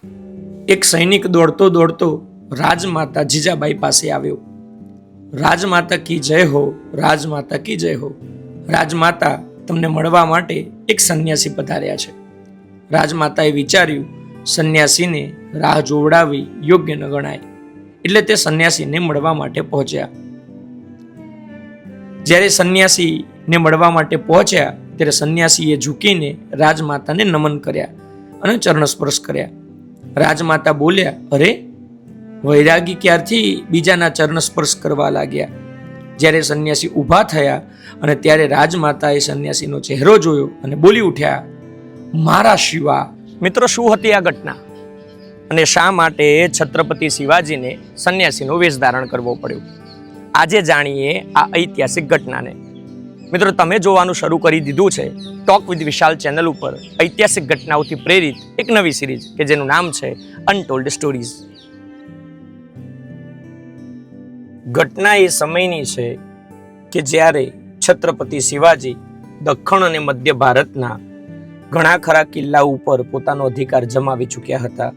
એક સૈનિક દોડતો દોડતો રાજમાતા જીજાબાઈ પાસે આવ્યો. રાજમાતા કી જય હો, રાજમાતા કી જય હો. રાજમાતા, તમને મળવા માટે એક સંન્યાસી પધાર્યા છે. રાજમાતાએ વિચાર્યું, સંન્યાસીને રાહ જોવડાવી યોગ્ય ન ગણાય, એટલે તે સંન્યાસીને મળવા માટે પહોંચ્યા. જ્યારે સંન્યાસીને મળવા માટે પહોંચ્યા ત્યારે સંન્યાસીએ ઝૂકીને રાજમાતાને નમન કર્યા અને ચરણ સ્પર્શ કર્યા. રાજમાતા બોલ્યા, અરે, વૈરાગી ક્યારથી બીજાના ચરણ સ્પર્શ કરવા લાગ્યા? જ્યારે સંન્યાસી ઊભા થયા અને ત્યારે રાજમાતાએ સંન્યાસીનો ચહેરો જોયો અને બોલી ઉઠ્યા, મારા શિવા. મિત્રો, શું હતી આ ઘટના અને શા માટે છત્રપતિ શિવાજીને સંન્યાસીનો વેશ ધારણ કરવો પડ્યો? આજે જાણીએ આ ઐતિહાસિક ઘટનાને. મિત્રો, તમે જોવાનું શરૂ કરી દીધું છે ટોક વિથ વિશાલ ચેનલ ઉપર ઐતિહાસિક ઘટનાઓથી પ્રેરિત એક નવી સિરીઝ કે જેનું નામ છે અનટોલ્ડ સ્ટોરીઝ. ઘટના એ સમયની છે કે જ્યારે છત્રપતિ શિવાજી દક્ષિણ અને મધ્ય ભારતના ઘણા ખરા કિલ્લા ઉપર પોતાનો અધિકાર જમાવી ચૂક્યા હતા.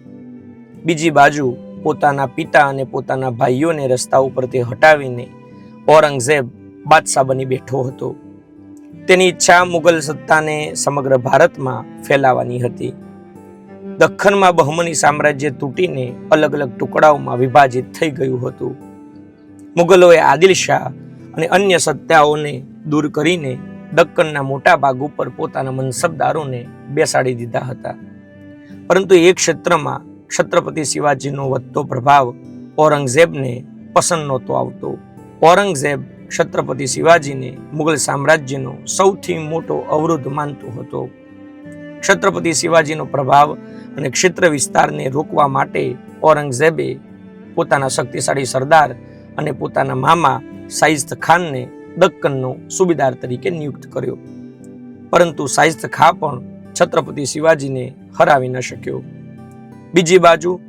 બીજી બાજુ પોતાના પિતા અને પોતાના ભાઈઓને રસ્તા ઉપરથી હટાવીને ઔરંગઝેબ બાદશાહ બની બેઠો હતો. તેની ઈચ્છા મુગલ સત્તાને સમગ્ર ભારતમાં ફેલાવવાની હતી. દખ્ખણમાં બહમની સામ્રાજ્ય તૂટીને અલગ અલગ ટુકડાઓમાં વિભાજિત થઈ ગયું હતું. મુગલોએ આદિલ શાહ અને અન્ય સત્તાઓને દૂર કરીને દક્કનના મોટા ભાગ ઉપર પોતાના મનસબદારોને બેસાડી દીધા હતા. પરંતુ એક ક્ષેત્રમાં છત્રપતિ શિવાજીનો વધતો પ્રભાવ ઔરંગઝેબને પસંદ નહોતો આવતો. ઔરંગઝેબ છત્રપતિ શિવાજીને મુગલ સામ્રાજ્યનો સૌથી મોટો અવરોધ માનતો હતો. છત્રપતિ શિવાજીનો પ્રભાવ અને ક્ષેત્ર વિસ્તારને રોકવા માટે ઔરંગઝેબે પોતાના શક્તિશાળી સરદાર અને પોતાના મામા શાઇસ્ત ખાનને દક્કનનો સુબેદાર તરીકે નિયુક્ત કર્યો. પરંતુ શાઇસ્ત ખાન પણ છત્રપતિ શિવાજીને હરાવી ન શક્યો. બીજી બાજુ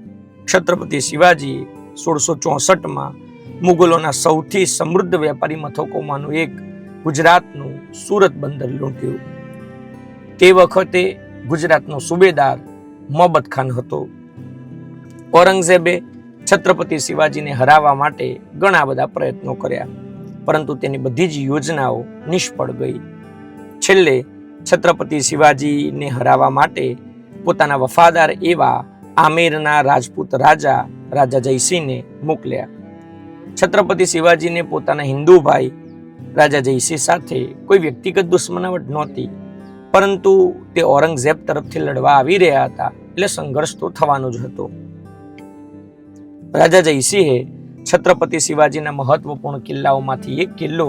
છત્રપતિ શિવાજીએ 1664માં મુગલોના સૌથી સમૃદ્ધ વેપારી મથકોમાંનું એક ગુજરાતનું સુરત બંદર લૂંટ્યું. તે વખતે ગુજરાતનો સુબેદાર મોહબ્બત ખાન હતો. ઔરંગઝેબે છત્રપતિ શિવાજીને હરાવવા માટે ઘણા બધા પ્રયત્નો કર્યા, પરંતુ તેની બધી જ યોજનાઓ નિષ્ફળ ગઈ. છેલ્લે છત્રપતિ શિવાજીને હરાવવા માટે પોતાના વફાદાર એવા આમેરના રાજપૂત રાજા જયસિંહને મોકલ્યા. છત્રપતિ શિવાજીને પોતાના હિન્દુ ભાઈ રાજા જયસિંહ સાથે કોઈ વ્યક્તિગત દુશ્મનાવટ નહોતી, પરંતુ તે ઔરંગઝેબ તરફથી લડવા આવી રહ્યા હતા, એટલે સંઘર્ષ તો થવાનો જ હતો. રાજા જયસિંહે છત્રપતિ શિવાજીના મહત્વપૂર્ણ કિલ્લાઓમાંથી એક કિલ્લો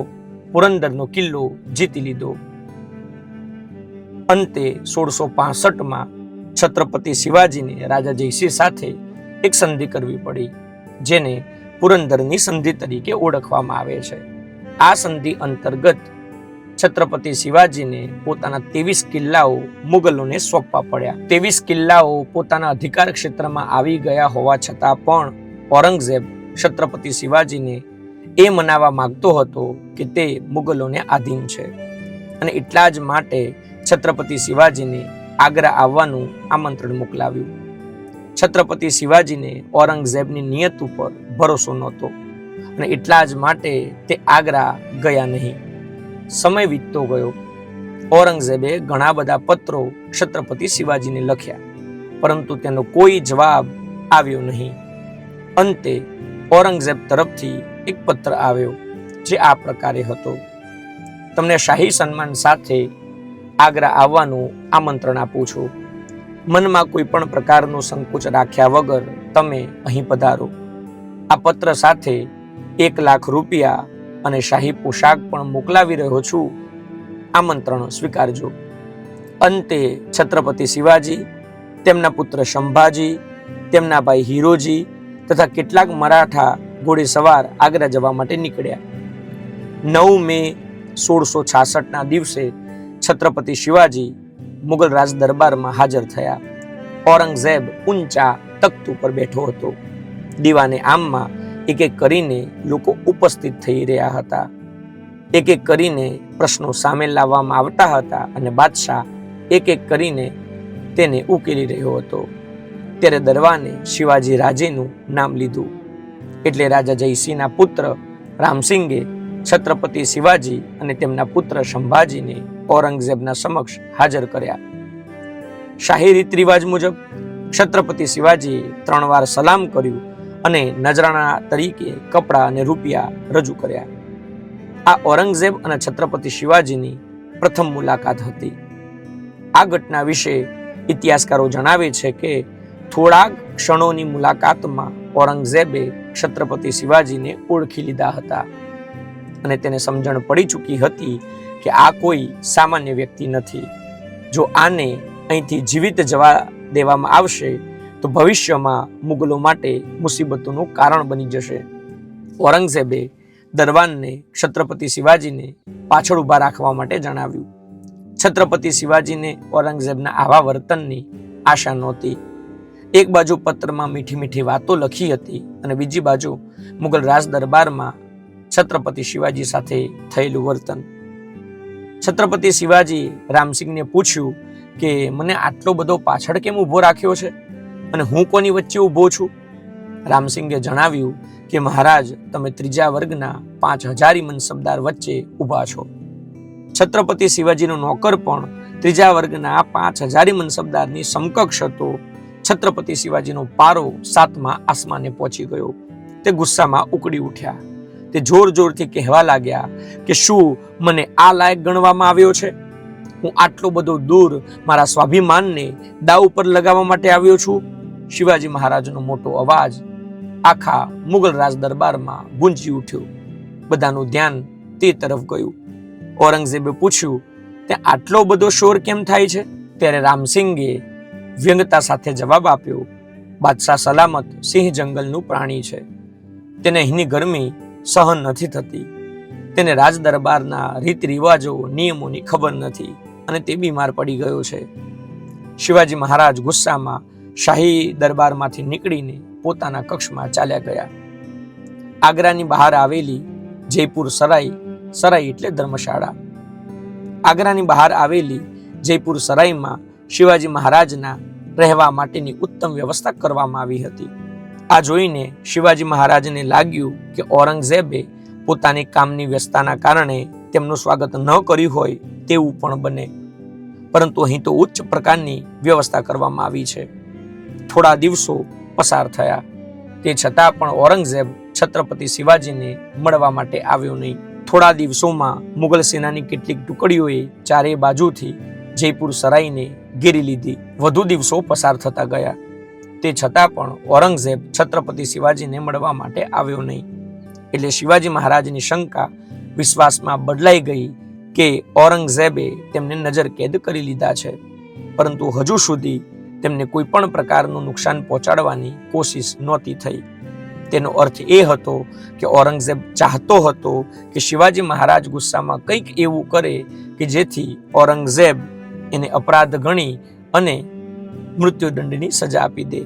પુરંદરનો કિલ્લો જીતી લીધો. અંતે 1665માં છત્રપતિ શિવાજીને રાજા જયસિંહ સાથે એક સંધિ કરવી પડી, જેને પુરંદરની સંધિ તરીકે ઓળખવામાં આવે છે. આ સંધિ અંતર્ગત છત્રપતિ શિવાજીને પોતાના 23 કિલ્લાઓ મુગલોને સોંપવા પડ્યા. 23 કિલ્લાઓ પોતાના અધિકાર ક્ષેત્રમાં આવી ગયા હોવા છતાં પણ ઔરંગઝેબ છત્રપતિ શિવાજીને એ મનાવવા માંગતો હતો કે તે મુગલોને આધીન છે, અને એટલા જ માટે છત્રપતિ શિવાજીને આગ્રા આવવાનું આમંત્રણ મોકલાવ્યું. છત્રપતિ શિવાજીને ઔરંગઝેબની નિયત ઉપર ભરોસો નહોતો, અને એટલા જ માટે તે આગ્રા ગયા નહીં. સમય વીતતો ગયો. ઔરંગઝેબે ઘણા બધા પત્રો છત્રપતિ શિવાજીને લખ્યા, પરંતુ તેનો કોઈ જવાબ આવ્યો નહીં. અંતે ઔરંગઝેબ તરફથી એક પત્ર આવ્યો, જે આ પ્રકારે હતો: તમને શાહી સન્માન સાથે આગ્રા આવવાનું આમંત્રણ આપું છું. મનમાં કોઈ પણ પ્રકારનો સંકોચ રાખ્યા વગર તમે અહીં પધારો. આ પત્ર સાથે 1 લાખ રૂપિયા અને શાહી પોશાક પણ મોકલાવી રહ્યો છું. આમંત્રણ સ્વીકારજો. અંતે છત્રપતિ શિવાજી, તેમના પુત્ર સંભાજી, તેમના ભાઈ હીરોજી તથા કેટલાક મરાઠા ઘોડેસવાર આગ્રા જવા માટે નીકળ્યા. 9 મે 1666ના દિવસે છત્રપતિ શિવાજી મુગલ રાજ દરબારમાં હાજર થયા. ઔરંગઝેબ ઊંચા તખ્ત ઉપર બેઠો હતો. દીવાને આમમાં એક એક કરીને લોકો ઉપસ્થિત થઈ રહ્યા હતા. એક એક કરીને પ્રશ્નો સામે લાવવામાં આવતા હતા અને બાદશાહ એક એક કરીને તેને ઉકેલી રહ્યો હતો. ત્યારે દરવાને શિવાજી રાજેનું નામ લીધું. એટલે રાજા જયસિંહના પુત્ર રામસિંગે છત્રપતિ શિવાજી અને તેમના પુત્ર સંભાજીને ઔરંગઝેબના સમક્ષ હાજર કર્યા. શાહી રીત રિવાજ મુજબ છત્રપતિ શિવાજીએ 3 વાર સલામ કર્યું અને નજરાણા તરીકે કપડાં અને રૂપિયા રજૂ કર્યા. આ ઔરંગઝેબ અને છત્રપતિ શિવાજીની પ્રથમ મુલાકાત હતી. આ ઘટના વિશે ઇતિહાસકારો જણાવે છે કે થોડા ક્ષણોની મુલાકાતમાં ઔરંગઝેબે છત્રપતિ શિવાજીને ઓળખી લીધા હતા અને તેને સમજણ પડી ચૂકી હતી કે આ કોઈ સામાન્ય વ્યક્તિ નથી. જો આને અહીંથી જીવિત જવા દેવામાં આવશે તો ભવિષ્યમાં મુગલો માટે મુસીબતોનું કારણ બની જશે. ઔરંગઝેબે દરવાનને છત્રપતિ શિવાજીને પાછળ ઊભા રાખવા માટે જણાવ્યું. છત્રપતિ શિવાજીને ઔરંગઝેબના આવા વર્તનની આશા નહોતી. એક બાજુ પત્રમાં મીઠી મીઠી વાતો લખી હતી અને બીજી બાજુ મુગલ રાજ દરબારમાં છત્રપતિ શિવાજી સાથે થયેલું વર્તન. છત્રપતિ શિવાજી રામસિંહને પૂછ્યું કે મને આટલો બધો પાછળ કેમ ઊભો રાખ્યો છે અને હું કોની વચ્ચે ઊભો છું? રામસિંગે જણાવ્યું કે મહારાજ, તમે ત્રીજા વર્ગના 5000 મનસબદાર વચ્ચે ઊભા છો. છત્રપતિ શિવાજીનો નોકર પણ ત્રીજા વર્ગના 5000 મનસબદારની સમકક્ષ હતો. છત્રપતિ શિવાજીનો પારો 7મા આસમાને પહોંચી ગયો. તે ગુસ્સામાં ઉકળી ઉઠ્યા. તે જોર જોરથી કહેવા લાગ્યા કે શું મને આ લાયક ગણવામાં આવ્યો છે? હું આટલો બધો દૂર મારા સ્વાભિમાનને દાવ ઉપર લગાવવા માટે આવ્યો છું? શિવાજી મહારાજનો મોટો અવાજ આખા મુગલ રાજ દરબારમાં ગુંજી ઉઠ્યો. બધાનું ધ્યાન તે તરફ ગયું. ઔરંગઝેબે પૂછ્યું, તે આટલો બધો શોર કેમ થાય છે? ત્યારે રામસિંગે વ્યંગતા સાથે જવાબ આપ્યો, બાદશાહ સલામત સિંહ જંગલનું પ્રાણી છે. તેને અહીંની ગરમી સહન નથી થતી. તેને રાજ દરબારના રીત રિવાજો નિયમોની ખબર નથી અને તે બીમાર પડી ગયો છે. શિવાજી મહારાજ ગુસ્સામાં શાહી દરબારમાંથી નીકળીને પોતાના કક્ષમાં ચાલ્યા ગયા. આગ્રાની બહાર આવેલી જયપુર સરાય, સરાય એટલે ધર્મશાળા. આગ્રાની બહાર આવેલી જયપુર સરાયમાં શિવાજી મહારાજના રહેવા માટેની ઉત્તમ વ્યવસ્થા કરવામાં આવી હતી. આ જોઈને શિવાજી મહારાજને લાગ્યું કે ઔરંગઝેબે પોતાની કામની વ્યસ્તતાના કારણે તેમનું સ્વાગત ન કર્યું હોય તેવું પણ બને, પરંતુ અહીં તો ઉચ્ચ પ્રકારની વ્યવસ્થા કરવામાં આવી છે. થોડા દિવસો પસાર થયા, તે છતાં પણ ઔરંગઝેબ છત્રપતિ શિવાજીને મળવા માટે આવ્યો નહીં. થોડા દિવસોમાં મુગલ સેનાની કેટલીક ટુકડીઓએ ચારે બાજુથી જયપુર સરાયને ઘેરી લીધી. વધુ દિવસો પસાર થતા ગયા, તે છતાં પણ ઔરંગઝેબ છત્રપતિ શિવાજીને મળવા માટે આવ્યો નહીં. એટલે શિવાજી મહારાજની શંકા વિશ્વાસમાં બદલાઈ ગઈ કે ઔરંગઝેબે તેમને નજર કેદ કરી લીધા છે, પરંતુ હજુ સુધી તેમને કોઈ પણ પ્રકારનું નુકસાન પહોંચાડવાની કોશિશ નહોતી થઈ. તેનો અર્થ એ હતો કે ઔરંગઝેબ ચાહતો હતો કે શિવાજી મહારાજ ગુસ્સામાં કંઈક એવું કરે કે જેથી ઔરંગઝેબ એને અપરાધ ગણી અને મૃત્યુદંડની સજા આપી દે.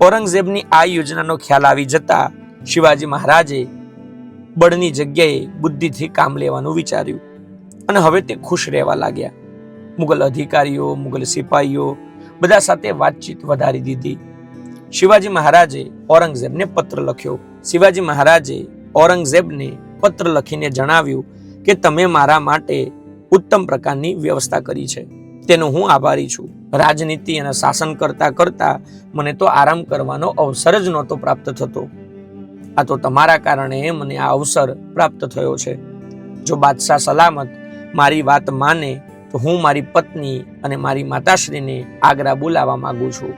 ઔરંગઝેબની આ યોજનાનો ખ્યાલ આવી જતા શિવાજી મહારાજે બળની જગ્યાએ બુદ્ધિથી કામ લેવાનું વિચાર્યું અને હવે તે ખુશ રહેવા લાગ્યા. મુગલ અધિકારીઓ, મુગલ સિપાહીઓ બધા સાથે વાતચીત વધારી દીધી. શિવાજી મહારાજે ઔરંગઝેબને પત્ર લખ્યો. શિવાજી મહારાજે ઔરંગઝેબને પત્ર લખીને જણાવ્યું કે તમે મારા માટે ઉત્તમ પ્રકારની વ્યવસ્થા કરી છે, તેનો હું આભારી છું. રાજનીતિ અને શાસન કરતા કરતા મને તો આરામ કરવાનો અવસર જ નહોતો પ્રાપ્ત થતો. આ તો તમારા કારણે મને આ અવસર પ્રાપ્ત થયો છે. જો બાદશાહ સલામત મારી વાત માને તો હું મારી પત્ની અને મારી માતાશ્રીને આગ્રા બોલાવવા માંગુ છું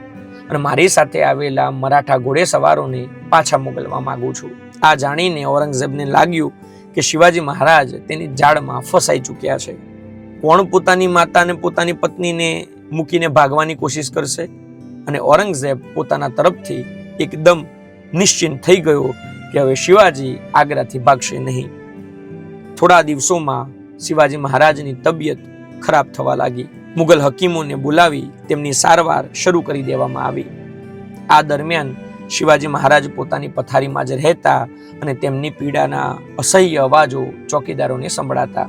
અને મારી સાથે આવેલા મરાઠા ઘોડેસવારોને પાછા મોકલવા માંગુ છું. આ જાણીને ઔરંગઝેબને લાગ્યું કે શિવાજી મહારાજ તેની જાળમાં ફસાઈ ચૂક્યા છે. કોણ પોતાની માતા અને પોતાની પત્નીને મૂકીને ભાગવાની કોશિશ કરશે? અને ઔરંગઝેબ પોતાના તરફથી એકદમ નિશ્ચિંત થઈ ગયો કે હવે શિવાજી આગ્રાથી ભાગશે નહીં. થોડા દિવસોમાં શિવાજી મહારાજની તબિયત ખરાબ થવા લાગી. મુગલ હકીમોને બોલાવી તેમની સારવાર શરૂ કરી દેવામાં આવી. આ દરમિયાન શિવાજી મહારાજ પોતાની પથારીમાં જ રહેતા અને તેમની પીડાના અસહ્ય અવાજો ચોકીદારોને સંભળાતા.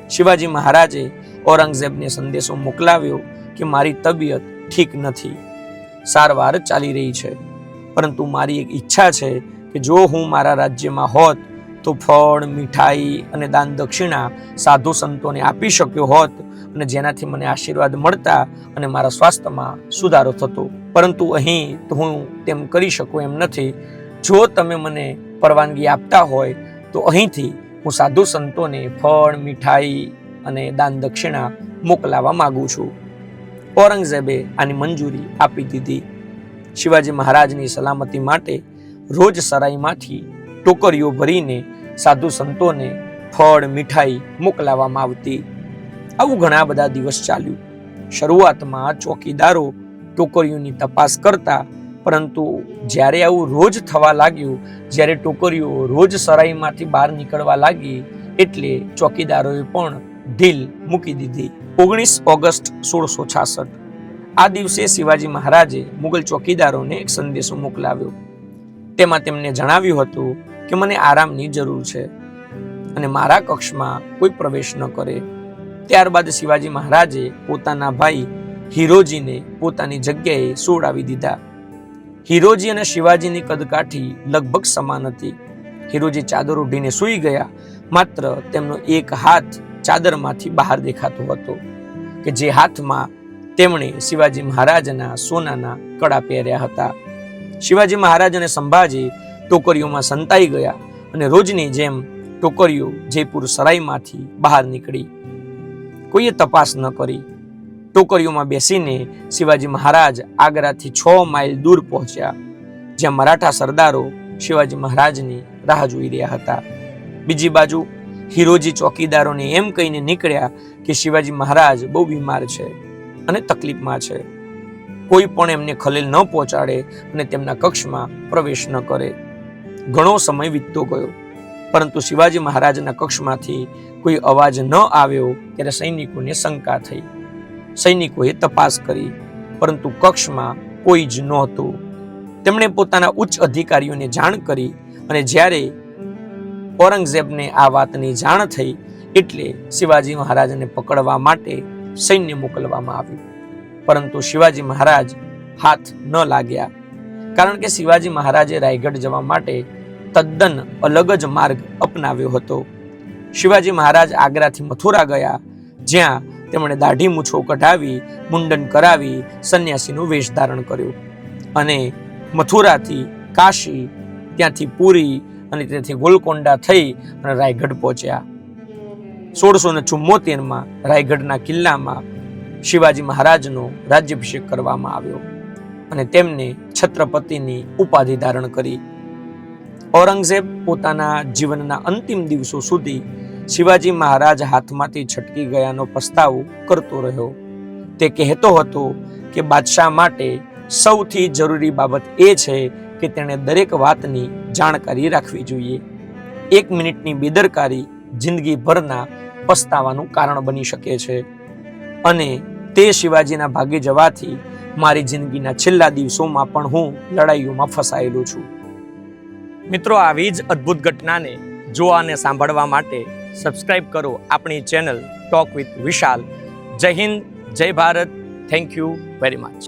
શિવાજી મહારાજે ઔરંગઝેબને સંદેશો મોકલાવ્યો કે મારી તબિયત ઠીક નથી. સારવાર ચાલી રહી છે. પરંતુ મારી એક ઈચ્છા છે કે જો હું મારા રાજ્યમાં હોત તો ફળ, મીઠાઈ અને દાન દક્ષિણા સાધુ સંતોને આપી શક્યો હોત અને જેનાથી મને આશીર્વાદ મળતા અને મારા સ્વાસ્થ્યમાં સુધારો થતો. પરંતુ અહીં તો હું તેમ કરી શકું એમ નથી. જો તમે મને પરવાનગી આપતા હોય તો અહીંથી હું સાધુ સંતોને ફળ, મીઠાઈ અને દાન દક્ષિણા મોકલાવા માંગુ છું. ઔરંગઝેબે આની મંજૂરી આપી દીધી. શિવાજી મહારાજની સલામતી માટે રોજ સરાઈમાંથી ટોકરીઓ ભરીને સાધુ સંતોને ફળ, મીઠાઈ મોકલાવામાં આવતી. આવું ઘણા બધા દિવસ ચાલ્યું. શરૂઆતમાં ચોકીદારો ટોકરીઓની તપાસ કરતા, પરંતુ જ્યારે આવું રોજ થવા લાગ્યું, જ્યારે ટોકરીઓ રોજ સરાઈમાંથી બહાર નીકળવા લાગી, એટલે ચોકીદારોએ પણ ઢીલ મૂકી દીધી. 19 ઓગસ્ટ 1666 આ દિવસે શિવાજી મહારાજે મુગલ ચોકીદારોને એક સંદેશો મોકલાવ્યો. તેમાં તેમને જણાવ્યું હતું કે મને આરામની જરૂર છે અને મારા કક્ષમાં કોઈ પ્રવેશ ન કરે. ત્યારબાદ શિવાજી મહારાજે પોતાના ભાઈ હિરોજીને પોતાની જગ્યાએ સુવડાવી દીધા. હિરોજી અને શિવાજીની કદકાઠી લગભગ સમાન હતી. હિરોજી ચાદર ઓઢીને સૂઈ ગયા, માત્ર તેમનો એક હાથ ચાદરમાંથી બહાર દેખાતો હતો કે જે હાથમાં તેમણે શિવાજી મહારાજના સોનાના કડા પહેર્યા હતા. શિવાજી મહારાજ અને સંભાજી ટોકરીઓમાં સંતાઈ ગયા અને રોજની જેમ ટોકરીઓ જયપુર સરાઈમાંથી બહાર નીકળી. કોઈએ તપાસ ન કરી. ટોકરીઓમાં બેસીને શિવાજી મહારાજ આગ્રાથી 6 માઇલ દૂર પહોંચ્યા, જ્યાં મરાઠા સરદારો શિવાજી મહારાજની રાહ જોઈ રહ્યા હતા. બીજી બાજુ હિરોજી ચોકીદારોને એમ કહીને નીકળ્યા કે શિવાજી મહારાજ બહુ બીમાર છે અને તકલીફમાં છે. કોઈ પણ એમને ખલેલ ન પહોંચાડે અને તેમના કક્ષમાં પ્રવેશ ન કરે. ઘણો સમય વીતતો ગયો, પરંતુ શિવાજી મહારાજના કક્ષમાંથી કોઈ અવાજ ન આવ્યો ત્યારે સૈનિકોને શંકા થઈ. સૈનિકોએ તપાસ કરી, પરંતુ કક્ષમાં કોઈ જ નહોતું. તેમણે પોતાના ઉચ્ચ અધિકારીઓને જાણ કરી અને જ્યારે ઔરંગઝેબને આ વાતની જાણ થઈ એટલે શિવાજી મહારાજને પકડવા માટે સૈન્ય મોકલવામાં આવ્યું. પરંતુ શિવાજી મહારાજ હાથ ન લાગ્યા, કારણ કે શિવાજી મહારાજે રાયગઢ જવા માટે તદ્દન અલગ જ માર્ગ અપનાવ્યો હતો. શિવાજી મહારાજ આગ્રાથી મથુરા ગયા, જ્યાં તેમણે દાઢી મૂછો કઢાવી, મુંડન કરાવી, સંન્યાસીનું વેશ ધારણ કર્યું અને મથુરાથી કાશી, ત્યાંથી પુરી અને ત્યાંથી ગોલકોંડા થઈ અને રાયગઢ પહોંચ્યા. 1674માં રાયગઢના કિલ્લામાં શિવાજી મહારાજનો રાજ્યાભિષેક કરવામાં આવ્યો અને તેમને છત્રપતિની ઉપાધિ ધારણ કરી. ઔરંગઝેબ પોતાના જીવનના અંતિમ દિવસો સુધી શિવાજી મહારાજ હાથમાંથી છટકી ગયાનો પસ્તાવો કરતો રહ્યો. તે કહેતો હતો કે બાદશાહ માટે સૌથી જરૂરી બાબત એ છે કે તેણે દરેક વાતની જાણકારી રાખવી જોઈએ. 1 મિનિટની બેદરકારી જિંદગીભરના પસ્તાવાનું કારણ બની શકે છે અને તે શિવાજીના ભાગે જવાથી મારી જિંદગીના છેલ્લા દિવસોમાં પણ હું લડાઈઓમાં ફસાયેલો છું. મિત્રો, આવી જ અદ્ભુત ઘટનાને જોવા અને સાંભળવા માટે સબસ્ક્રાઇબ કરો આપણી ચેનલ ટોક વિથ વિશાલ. જય હિન્દ, જય Bharat. Thank you very much.